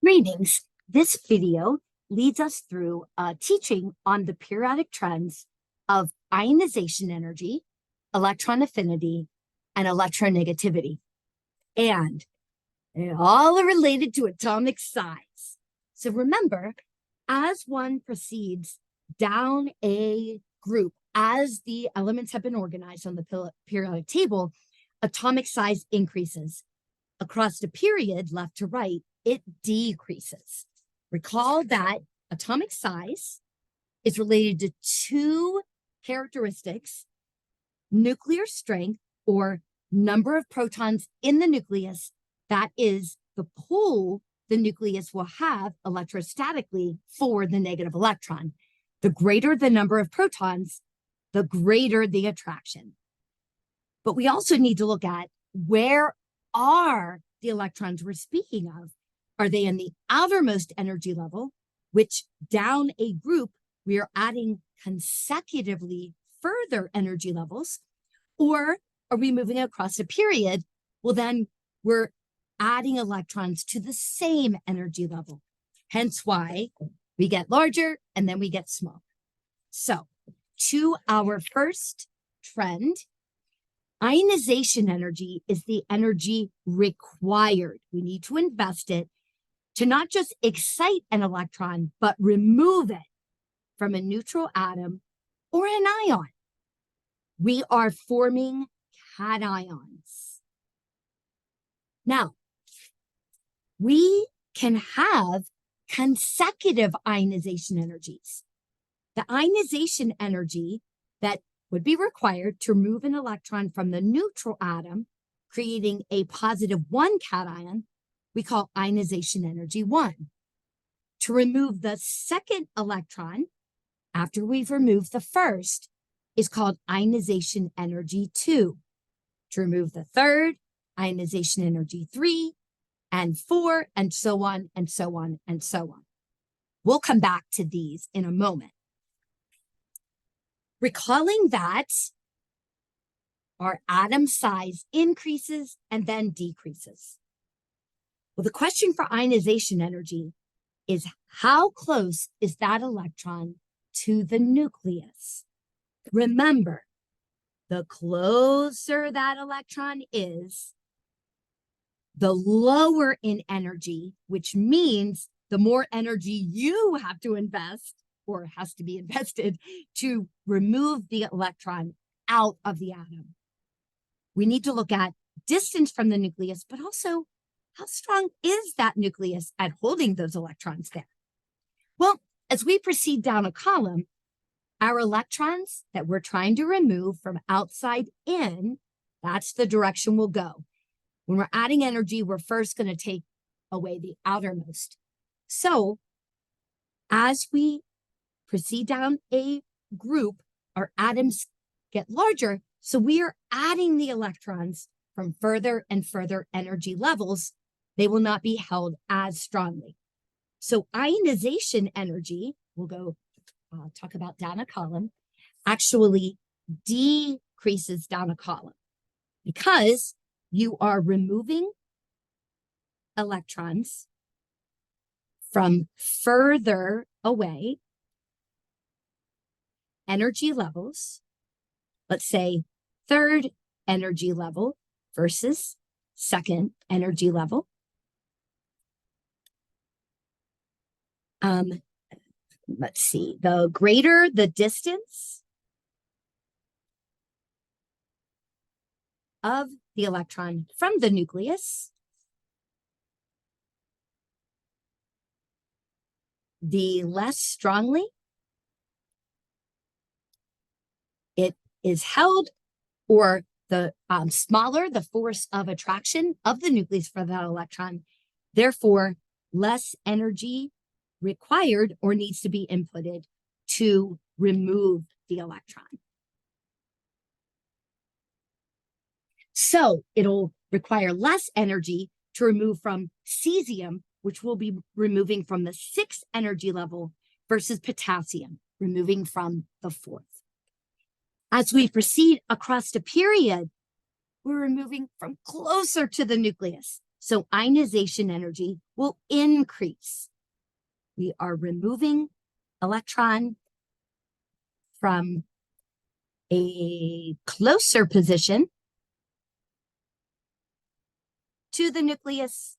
Greetings. This video leads us through a teaching on the periodic trends of ionization energy, electron affinity, and electronegativity. And they all are related to atomic size. So remember, as one proceeds down a group, as the elements have been organized on the periodic table, atomic size increases. Across the period, left to right, it decreases. Recall that atomic size is related to two characteristics: nuclear strength, or number of protons in the nucleus. That is the pull the nucleus will have electrostatically for the negative electron. The greater the number of protons, the greater the attraction. But we also need to look at where are the electrons we're speaking of. Are they in the outermost energy level, which down a group, we are adding consecutively further energy levels? Or are we moving across a period? Well, then we're adding electrons to the same energy level. Hence why we get larger and then we get smaller. So to our first trend, ionization energy is the energy required. We need to invest it to not just excite an electron, but remove it from a neutral atom or an ion. We are forming cations. Now, we can have consecutive ionization energies. The ionization energy that would be required to remove an electron from the neutral atom, creating a +1 cation, we call ionization energy 1. To remove the second electron, after we've removed the first, is called ionization energy 2. To remove the third, ionization energy 3, and 4, and so on, and so on, and so on. We'll come back to these in a moment. Recalling that our atom size increases and then decreases. Well, the question for ionization energy is, how close is that electron to the nucleus? Remember, the closer that electron is, the lower in energy, which means the more energy you have to invest, or has to be invested, to remove the electron out of the atom. We need to look at distance from the nucleus, but also how strong is that nucleus at holding those electrons there? Well, as we proceed down a column, our electrons that we're trying to remove from outside in, that's the direction we'll go. When we're adding energy, we're first going to take away the outermost. So as we proceed down a group, our atoms get larger, so we are adding the electrons from further and further energy levels. They will not be held as strongly. So ionization energy, we'll go talk about down a column, actually decreases down a column because you are removing electrons from further away energy levels. Let's say third energy level versus second energy level. Let's see, the greater the distance of the electron from the nucleus, the less strongly it is held, or the smaller the force of attraction of the nucleus for that electron. Therefore, less energy required or needs to be inputted to remove the electron. So it'll require less energy to remove from cesium, which we'll be removing from the 6th energy level, versus potassium, removing from the 4th. As we proceed across the period, we're removing from closer to the nucleus. So ionization energy will increase. We are removing electron from a closer position to the nucleus.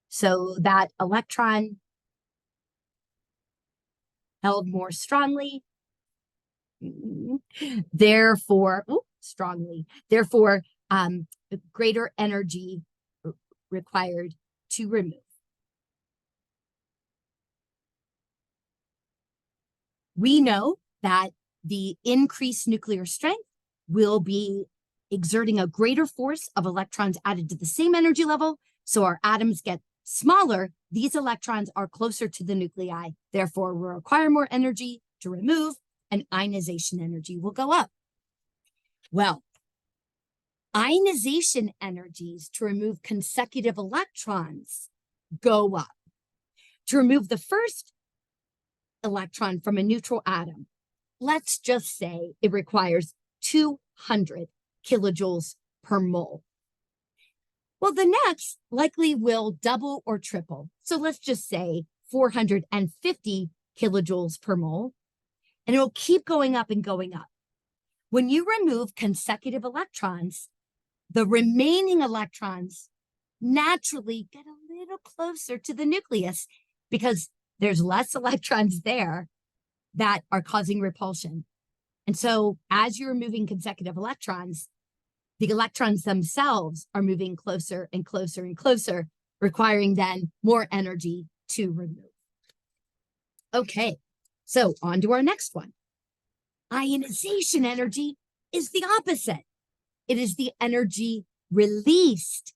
So that electron held more strongly, therefore, greater energy required to remove. We know that the increased nuclear strength will be exerting a greater force of electrons added to the same energy level. So our atoms get smaller. These electrons are closer to the nuclei. Therefore, will require more energy to remove, and ionization energy will go up. Well, ionization energies to remove consecutive electrons go up. To remove the first electron from a neutral atom, let's just say it requires 200 kilojoules per mole. Well, the next likely will double or triple. So let's just say 450 kilojoules per mole, and it'll keep going up and going up. When you remove consecutive electrons, the remaining electrons naturally get a little closer to the nucleus because there's less electrons there that are causing repulsion. And so as you're removing consecutive electrons, the electrons themselves are moving closer and closer and closer, requiring then more energy to remove. Okay, so on to our next one. Ionization energy is the opposite. It is the energy released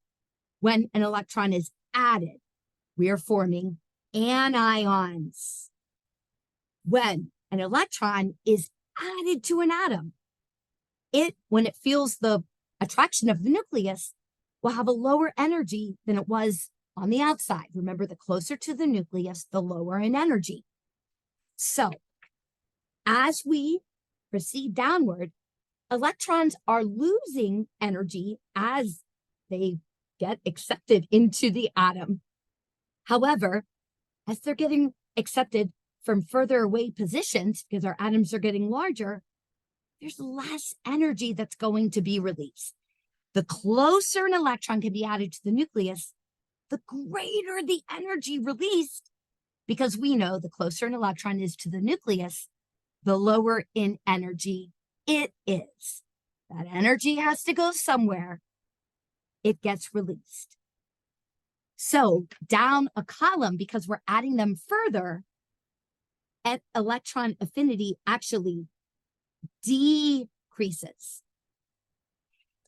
when an electron is added. We are forming anions. When an electron is added to an atom, when it feels the attraction of the nucleus, will have a lower energy than it was on the outside. Remember, the closer to the nucleus, the lower in energy. So as we proceed downward, electrons are losing energy as they get accepted into the atom. However, as they're getting accepted from further away positions, because our atoms are getting larger, there's less energy that's going to be released. The closer an electron can be added to the nucleus, the greater the energy released, because we know the closer an electron is to the nucleus, the lower in energy it is. That energy has to go somewhere. It gets released. So down a column, because we're adding them further, at electron affinity actually decreases.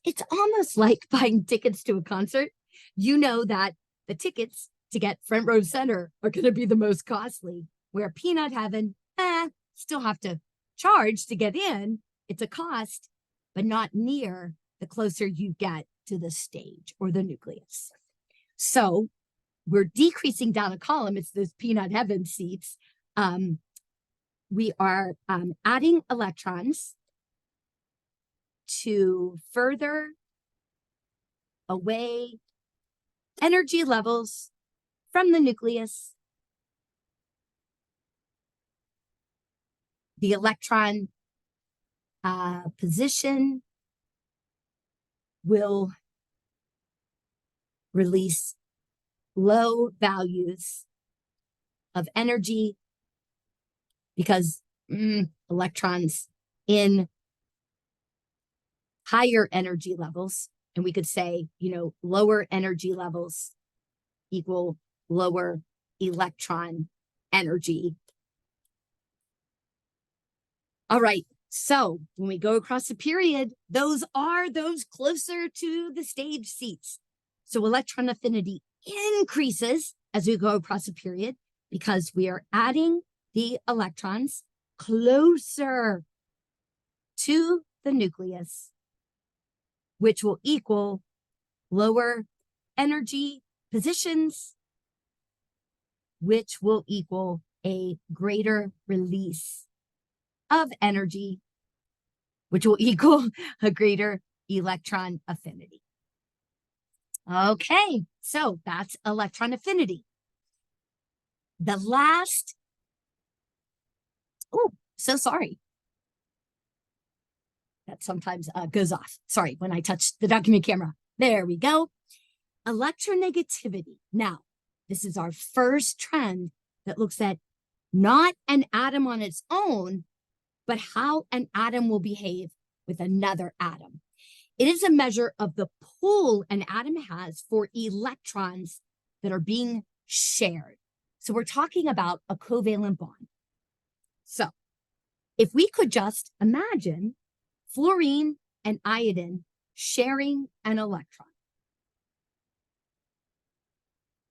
It's almost like buying tickets to a concert. You know that the tickets to get front row center are going to be the most costly, where peanut heaven, still have to charge to get in. It's a cost, but not near the closer you get to the stage or the nucleus. So we're decreasing down a column. It's those peanut heaven seats. We are adding electrons to further away energy levels from the nucleus. The electron position will release low values of energy because electrons in higher energy levels, and we could say, lower energy levels equal lower electron energy. All right, so when we go across a period, those are those closer to the stage seats. So electron affinity increases as we go across a period because we are adding the electrons closer to the nucleus, which will equal lower energy positions, which will equal a greater release of energy, which will equal a greater electron affinity. Okay, so that's electron affinity. The last, oh, so sorry. That sometimes goes off. Sorry, when I touch the document camera. There we go. Electronegativity. Now, this is our first trend that looks at not an atom on its own, but how an atom will behave with another atom. It is a measure of the pull an atom has for electrons that are being shared. So we're talking about a covalent bond. So if we could just imagine fluorine and iodine sharing an electron.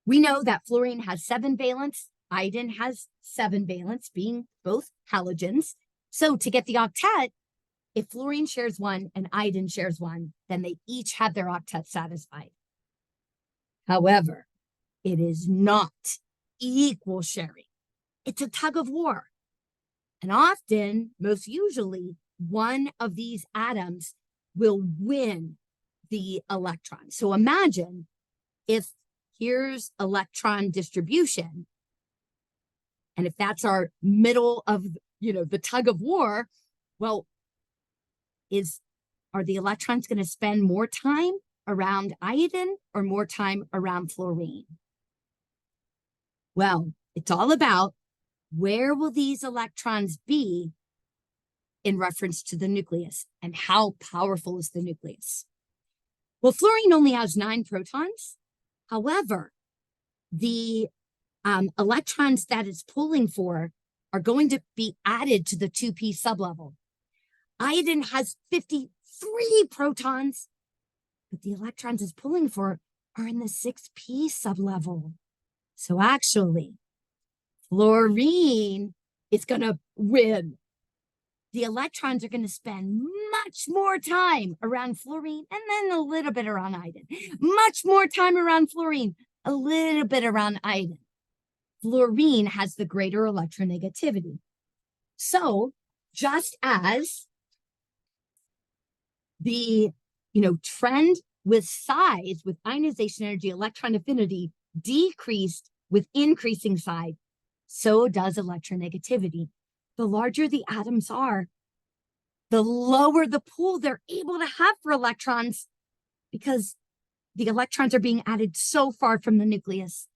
We know that fluorine has 7 valence, iodine has 7 valence, being both halogens. So to get the octet, if fluorine shares 1 and iodine shares 1, then they each have their octet satisfied. However, it is not equal sharing. It's a tug of war. And often, most usually, one of these atoms will win the electron. So imagine if here's electron distribution, and if that's our middle of, the tug of war, well, are the electrons going to spend more time around iodine or more time around fluorine? Well, it's all about where will these electrons be in reference to the nucleus, and how powerful is the nucleus? Well, fluorine only has 9 protons. However, the electrons that it's pulling for are going to be added to the 2p sublevel. Iodine has 53 protons, but the electrons it's pulling for are in the 6p sublevel. So actually, fluorine is going to win. The electrons are going to spend much more time around fluorine and then a little bit around iodine. Much more time around fluorine, a little bit around iodine. Fluorine has the greater electronegativity. So just as the trend with size, with ionization energy, electron affinity decreased with increasing size, so does electronegativity. The larger the atoms are, the lower the pull they're able to have for electrons, because the electrons are being added so far from the nucleus.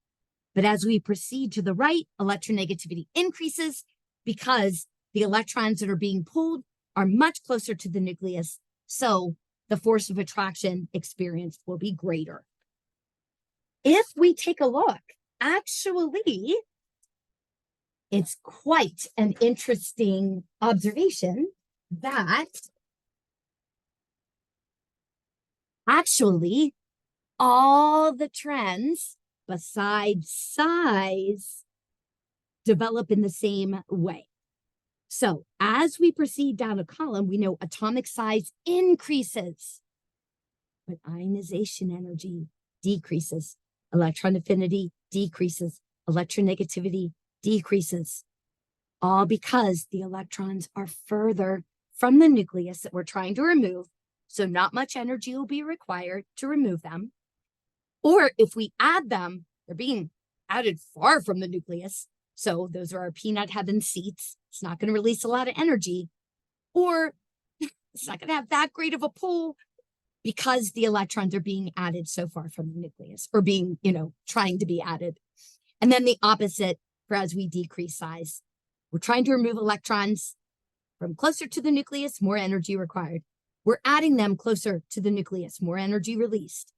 But as we proceed to the right, electronegativity increases because the electrons that are being pulled are much closer to the nucleus. So the force of attraction experienced will be greater. If we take a look, actually, it's quite an interesting observation that actually all the trends besides size develop in the same way. So as we proceed down a column, we know atomic size increases, but ionization energy decreases, electron affinity decreases, electronegativity decreases, all because the electrons are further from the nucleus that we're trying to remove, so not much energy will be required to remove them. Or if we add them, they're being added far from the nucleus, so those are our peanut heaven seats. It's not going to release a lot of energy, or it's not going to have that great of a pull because the electrons are being added so far from the nucleus, or being, trying to be added. And then the opposite for as we decrease size. We're trying to remove electrons from closer to the nucleus, more energy required. We're adding them closer to the nucleus, more energy released.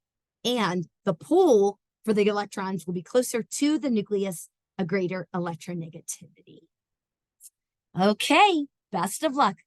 And the pull for the electrons will be closer to the nucleus, a greater electronegativity. Okay, best of luck.